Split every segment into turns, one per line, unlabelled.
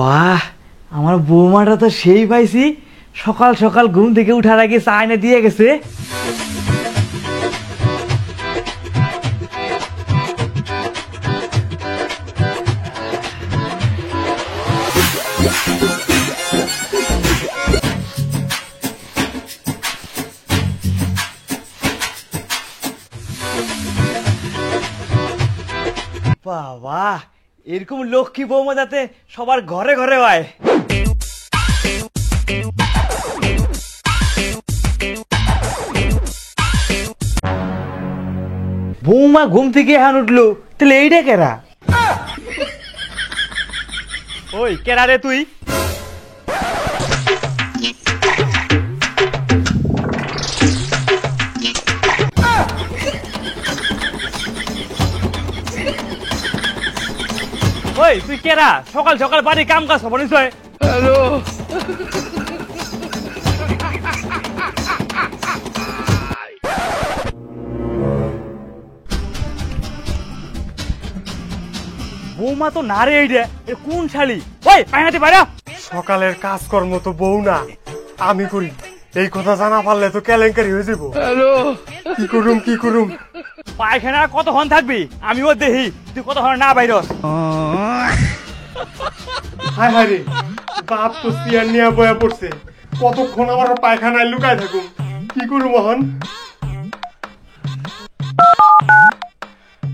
বাহ, আমার বৌমাটা তো সেই পাইছি, সকাল সকাল ঘুম থেকে উঠার আগে চা এনে দিয়ে গেছে। বাবা, এরকম লক্ষ্মী বৌমা যাতে সবার ঘরে ঘরে হয়। বৌমা ঘুম থেকে এখন উঠলো, তাহলে এইটা কেরা? ওই কেরা রে তুই? ওই তুই কেরা? সকাল সকাল বাড়ি কাম কাজ হবো নিশ্চয়। হ্যালো, বৌমা তো না রে, এইটা কোন শালি? ওই পায়নাতে বাইরা।
সকালের কাজকর্ম তো বউ না, আমি করি। এই কথা জানা পারলে তো কেলেঙ্কারি হয়ে যাবো। হ্যালো, কি করুম?
পায়খানা কতক্ষণ থাকবি? আমিও দেখি তুই কতক্ষণ না বাইরস।
হায় হায় রে, বাপ তো চেয়ার নিয়ে বয়া পড়ছে, কতক্ষণ আমার পায়খানায় লুকায় থাকুম। কি করু মোহন?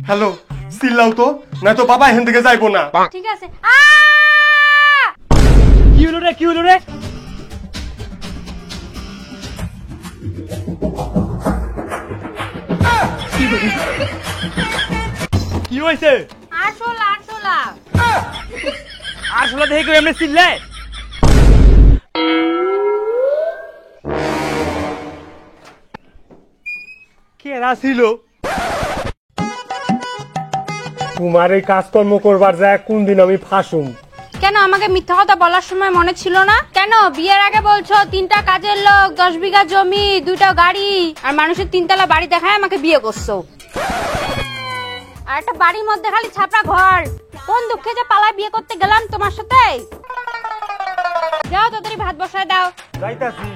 হ্যালো, চিল্লাও তো, না তো বাবা এখান থেকে যাইবো না।
ঠিক আছে।
কি হলো রে, কি হলো রে? কি হয়েছে?
আরশোলা
আরশোলা দেখে কেউ এমনি চিল্লে? কেরা ছিল?
তোমার এই কাজকর্ম করবার যায় কোন দিন আমি ফাঁসুম?
কেন আমাকে মিথ্যা কথা বলার সময় মনে ছিল না? কেন বিয়ের আগে বলছো 3টা কাজের লোক, 10 বিঘা জমি, 2টা গাড়ি, আর মানুষের 3তলা বাড়ি দেখায় আমাকে বিয়ে করছো? আর একটা বাড়ির মধ্যে খালি ছাপড়া ঘর। কোন দুঃখে যে পালায় বিয়ে করতে গেলাম তোমার সাথে। যাও তাড়াতাড়ি ভাত বসায় দাও।
যাইতাছি।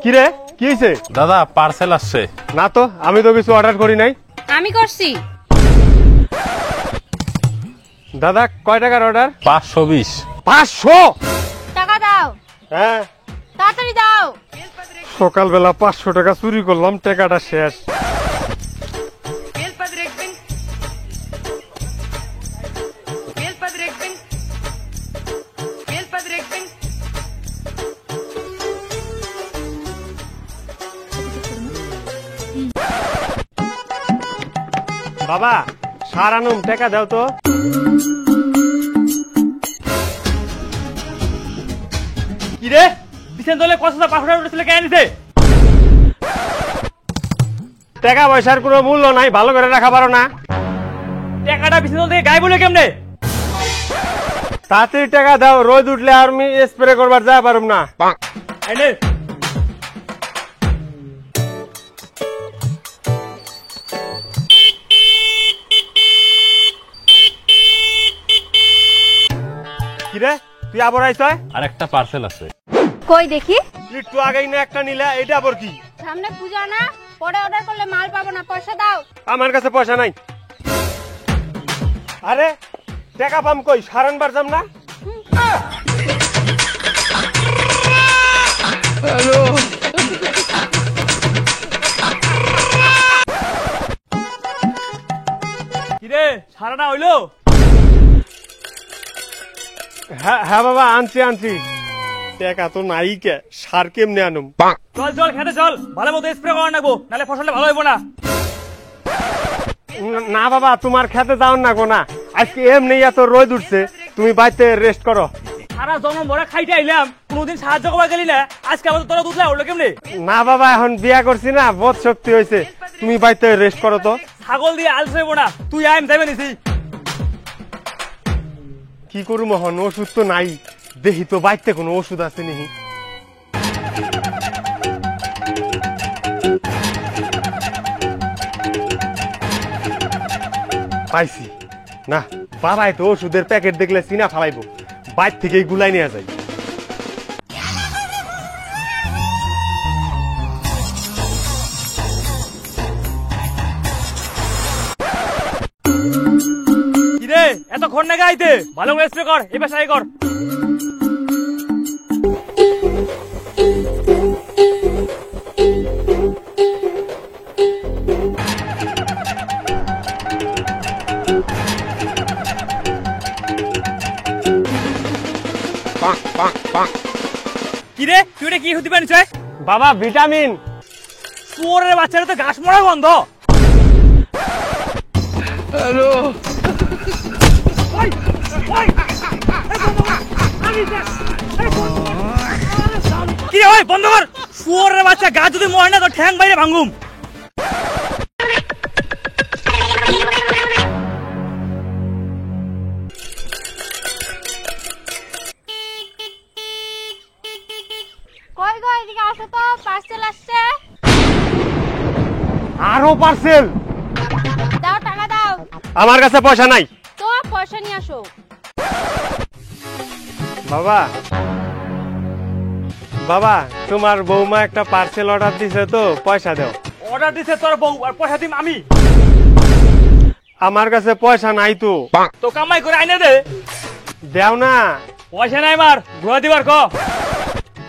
কি রে, কি হয়েছে?
দাদা পার্সেল আসছে।
না তো, আমি তো কিছু অর্ডার করি নাই।
আমি করছি।
দাদা কয় টাকার অর্ডার?
520।
500
টাকা দাও।
হ্যাঁ,
তাড়াতাড়ি দাও।
সকালবেলা 500 টাকা চুরি করলাম, টাকাটা শেষ। বাবা সারানুম, টাকা দাও তো।
কি রে, বিছান দলে কত 500 টাকা উঠেছিল, কে আনিছে?
টাকা পয়সার কোনো মূল্য নাই, ভালো করে রাখা পারো না?
টাকাটা বিছান দল থেকে গায়েব হলো কেমনে?
তাড়াতাড়ি টাকা দাও, রোদ উঠলে আর আমি স্প্রে করবার যা পারুম না।
এই নে।
কিরে, তুই আবার আইছয়?
আর একটা পার্সেল আছে।
কই দেখি।
একটু আগেই না একটা নিলা, এটা আবার কি?
সামনে পূজা না, পরে অর্ডার করলে মাল পাবো না, পয়সা দাও।
আমার কাছে পয়সা নাই। আরে টাকা পাম কই, সারানবার যাম না। হ্যালো,
কিরে, সারাটা হইলো?
হ্যাঁ বাবা, আনছি। টাকা তো নাই, কে সার কেমনে আনুম?
চল খেতে চল, ভালো মতো স্প্রে করা নাগবো, নাহলে ফসলটা ভালো হইব না।
না বাবা, তোমার খেতে যাও না গো না, আজকে এমনি এত রোদ উঠছে, তুমি বাড়িতে রেস্ট করো।
সারা জন্ম ভরে খাইতে আইলাম, কোনোদিন সাহায্য করবার গেলি না, আজকে আবার তোরা দুধ উঠলো কেমনে?
না বাবা, এখন বিয়া করছি না, বহুত শক্তি হয়েছে। তুমি বাড়িতে রেস্ট করো তো।
ছাগল দিয়ে আল সইব না, তুই আইম যাবে নিছি।
কি করু মোহন, ওষুধ তো নাই, দেখি তো বাড়িতে কোনো ওষুধ আছে নাকি। পাইছি না, বাবাই তো ওষুধের প্যাকেট দেখলে চিনা ফালাইবো, বাইর থেকে গুলাই নিয়ে যায়।
কিরে এতক্ষণ না গাইতে, ভালো করে স্প্রে কর, এবার সাই কর। কিরে তুই এটা কি হতে পারিস?
বাবা ভিটামিন।
শুয়োরের বাচ্চারা তো ঘাস মরা গন্ধ। হ্যালো কি রে ভাই, বন্ধ কর। শুয়োরের বাচ্চা, গা যদি মরে না তো ঠ্যাং বাইরে ভাঙুম।
কই গো, এদিকে আসো তো, পার্সেল আসছে।
আরো পার্সেল?
দাও, টাকা দাও।
আমার কাছে পয়সা নাই।
তো পয়সা নিয়ে আসো।
বাবা, বাবা তোমার বৌমা একটা পার্সেল অর্ডার দিছে তো, পয়সা দাও।
অর্ডার দিছে তোর বউ, আর পয়সা দিম আমি।
আমার কাছে পয়সা নাই তো।
তো কামাই করে আইনে দে।
দেও না।
পয়সা নাই মার, ঘুরা দিবার ক।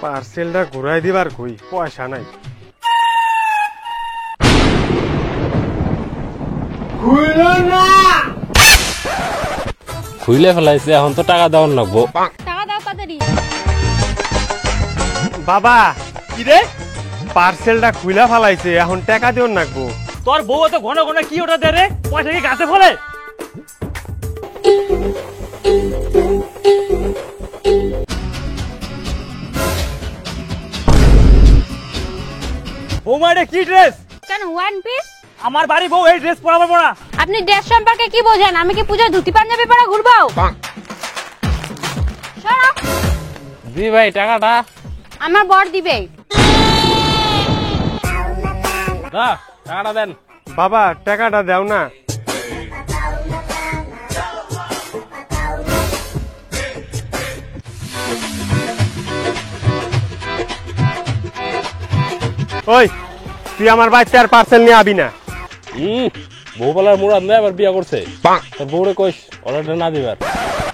পার্সেলটা ঘুরাই দিবার কই, পয়সা নাই।
খুইলে ফেলাইছে, এখন তো টাকা দেওয়ার লাগবো।
টাকা দাও তাড়াতাড়ি।
বাবা
কি রে,
পার্সেলটা খুইলা ফেলাইছে, এখন টাকা দিও নাকবো।
তোর বউ তো ঘন ঘন কি অর্ডার দে রে? পয়সা কি গাছে ফলে? বৌমা এটা কি ড্রেস?
কেন ওয়ান পিস?
আমার বাড়ি বউ এই ড্রেস পরা পারবো না।
আপনি ড্রেস সম্পর্কে কি বোঝেন? আমি কি পূজা ধুতি পাঞ্জাবি পরা ঘুরবো? সরো।
জি ভাই, টাকাটা
আমার বর দিবে।
দা, টাকাটা দেন।
বাবা টাকাটা দাও না। ওই তুই আমার বাচ্চা আর পার্সেল নিয়ে আবি না।
বউ পালার মুরাদ নেই, আবার বিয়া করছে। তোর বউরে কইস অর্ডারটা না দিবার।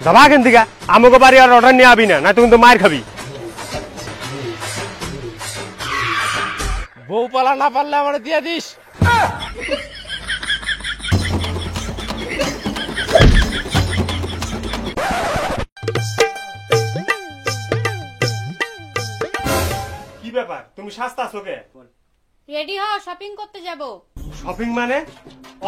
যাবা কেন দিকা, আমাকে বাড়ি আর অর্ডার নিয়ে আবি না, না তুমি তো মার খাবি।
বউ পালা না পারলে আমার দিয়া দিস।
কি ব্যাপার, তুমি সস্তা আছো কে?
রেডি হও, শপিং করতে যাব।
শপিং মানে?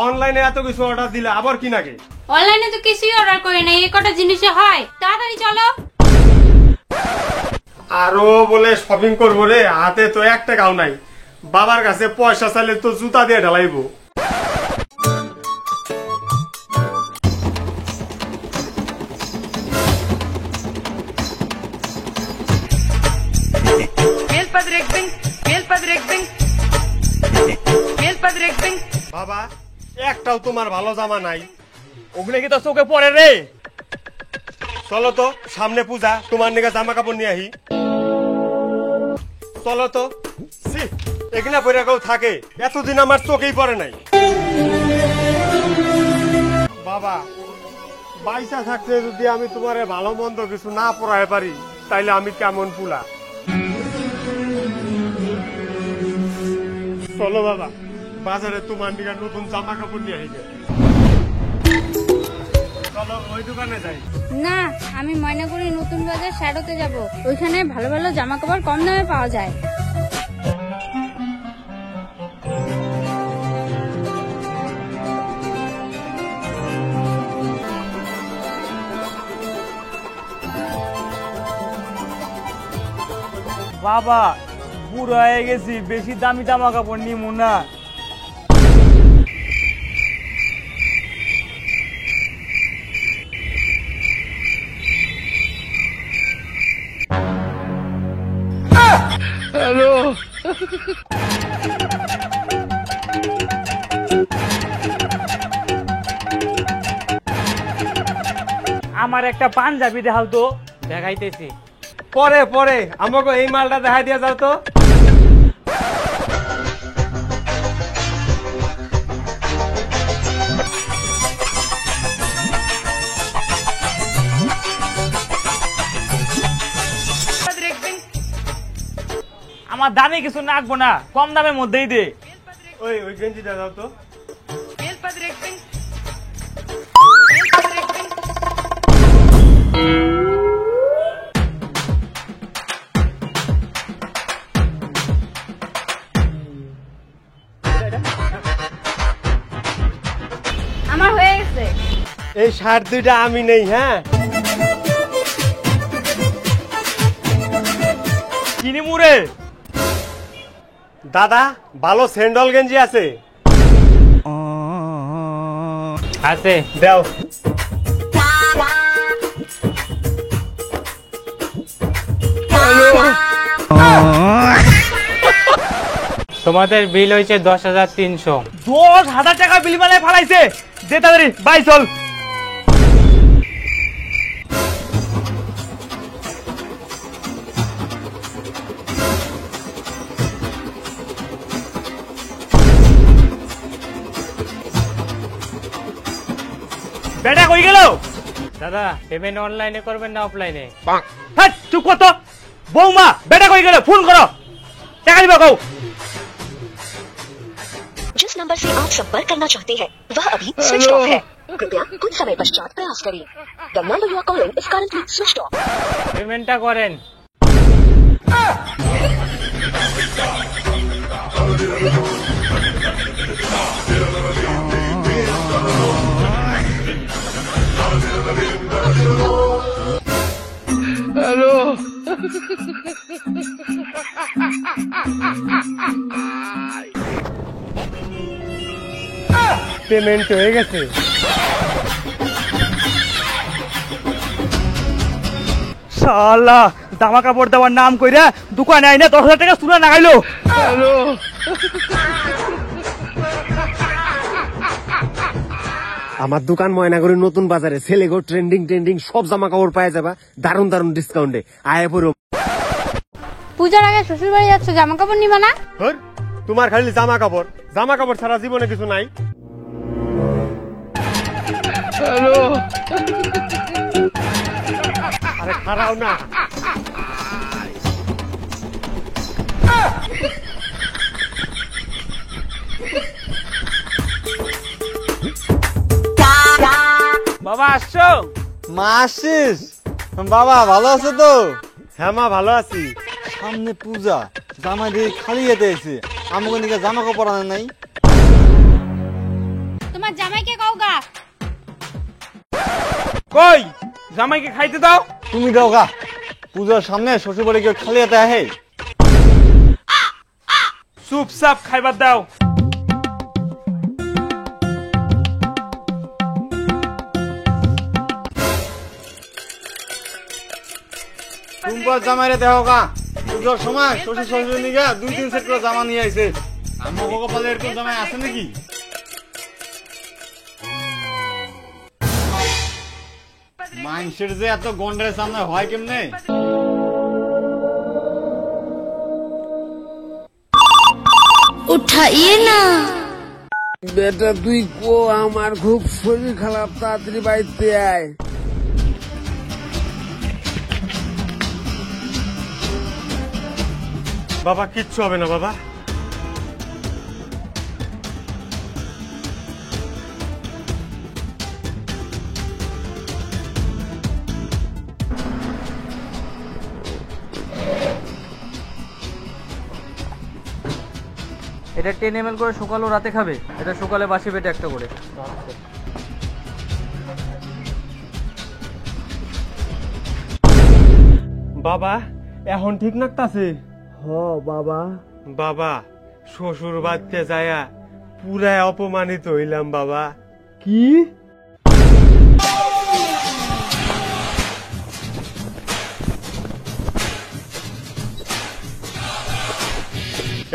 অনলাইনে এত কিছু অর্ডার দিলে আবার কি নাকি?
অনলাইনে তো কিছুই অর্ডার করি না, এই কটা জিনিসে হয়। তাড়াতাড়ি চলো।
আরো বলে শপিং করবো রে, হাতে তো 1 টাকাও নাই। বাবার কাছে পয়সা চাইলে তো জুতা দিয়ে ঢালাইবো। বাবা একটাও তোমার ভালো জামা নাই।
ওগুলো কি তোর চোখে পড়ে রে?
চলো তো, সামনে পূজা, তোমার নিকে জামা কাপড় নিয়ে আহি। চলো তো। ছি, এগুলা পরে কেউ থাকে? এতদিন আমার চোখেই পড়ে নাই। বাবা বাইসা থাকতে যদি আমি তোমারে ভালো মন্দ কিছু না পড়ায় পারি, তাইলে আমি কেমন পুলা। চলো বাবা, বাজারে তোমার নিকে নতুন জামা কাপড় নিয়ে আহি। চলো ওই দোকানে যাই।
না, আমি ময়নাগুড়ি নতুন বাজার শ্যাডোতে যাব। ওইখানে ভালো ভালো জামা কাপড় কম দামে পাওয়া যায়।
বাবা বুড়ো হয়ে গেছি, বেশি দামি জামা কাপড় নিমু না। আমার একটা পাঞ্জাবি দেখাও তো। দেখাইতেছি।
পরে পরে আমাকে এই মালটা দেখাই দিয়া যাও তো।
আমার দামে কিছু নাকবো না, কম দামের মধ্যেই দে।
ওই গেঞ্জিটা দাও তো।
আমার হয়ে গেছে।
এই শার্ট দুইটা আমি নেই। হ্যাঁ
কিনি মুরে।
দাদা ভালো স্যান্ডল গেঞ্জি আছে?
আছে।
দাও।
তোমাদের বিল হয়েছে 10,300।
10,000 টাকা বিল বানায় ফালাইছে। যে তাড়াতাড়ি বাই চল। বেটা কই গেল?
দাদা পেমেন্ট অনলাইনে করবেন না অফলাইনে?
হ্যাঁ চুপ কর তো। বৌমা বেটা কই গেল? ফোন করো, টাকা দিবা কও।
जिस नंबर से आप संपर्क करना चाहते हैं वह अभी स्विच ऑफ है। कृपया कुछ समय पश्चात प्रयास करें। The number you are calling is currently switched off.
পেমেন্টটা করেন।
পেমেন্ট হয়ে গেছে।
শালা জামা কাপড় দেওয়ার নাম কইরা দোকানে আইনা 10,000 টাকা চুরা নাগাইলো।
আমার দোকান ময়নাগুড়ি নতুন বাজারে ছেলেগো ট্রেন্ডিং সব জামা কাপড় পাওয়া যাবা দারুন দারুন ডিসকাউন্টে। আয় পড়ো।
পূজার আগে শ্বশুর বাড়ি যাচ্ছে, জামা কাপড় নিবা না?
তোমার খালি জামা কাপড় ছাড়া জীবনে কিছু নাই। আরে খারাও না।
বাবা আসছো?
মা আসছিস? বাবা ভালো আছো তো?
হ্যাঁ মা ভালো আছি।
সামনে পূজা, জামা দিয়ে খালি যেতে এসে আমাকে নিকে জামা কাপড় আনে নাই।
তোমার জামাইকে কওগা।
কই জামাইকে খাইতে দাও।
তুমি দাও গা, পূজার সামনে শ্বশুর বাড়ি কেউ খালি যেতে আহে।
চুপচাপ খাইবার দাও।
টুম্পার জামাইরে দেখো গা, পূজার সময় শ্বশুর শ্বশুর নিকে 2-3 সেট করে জামা নিয়ে আইছে। আমার কপালে এরকম জামাই আছে নাকি? মানুষের যে এত গন্ডের সামনে হয় কেমনে?
উঠাইয়ে না
বেটা, তুই কো আমার খুব শরীর খারাপ, তাড়াতাড়ি বাড়িতে আয়।
বাবা কিচ্ছু হবে না বাবা।
এটা 10 ml করে সকাল ও রাতে খাবে। এটা সকালে বাসি পেটে একটা করে।
বাবা এখন ঠিক লাগতাছে?
বাবা।
বাবা শ্বশুর বাড়িতে যায়া পুরা অপমানিত হইলাম বাবা।
কি?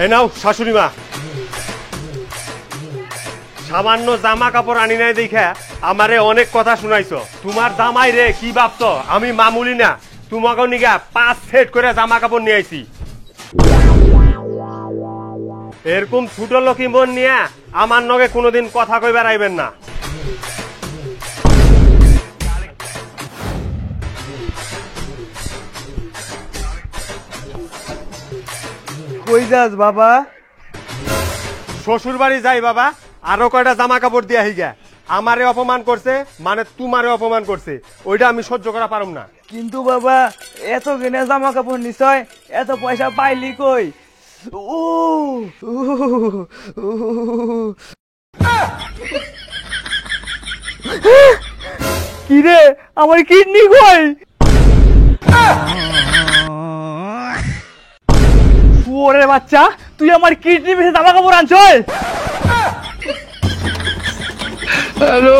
এই নাও শাশুড়ি মা, সামান্য জামা কাপড় আনি নাই দেখা আমারে অনেক কথা শুনাইছো। তোমার জামাই রে কি ভাবছো আমি মামুলি না, তোমাকে নিগা 5 সেট করে জামা কাপড় নিয়ে আইছি। এরকম ছোট লোকি মন নিয়ে আমার নগে কোনোদিন কথা কই বেড়াইবেন না।
কই যাস বাবা?
শ্বশুর বাড়ি যাই বাবা, আরো কয়টা জামা কাপড় দিয়া হিগা। আমারে অপমান করছে মানে তোমারে অপমান করছে, ওইটা আমি সহ্য করা পারুম না।
কিন্তু বাবা এত কিনে জামা কাপড় নিশ্চয় এত পয়সা পাইলি কই? ও কি রে, আমার কিডনি কই? শুয়োরের বাচ্চা, তুই আমার কিডনি বেঁচে জামা কাপড় আনছস? হ্যালো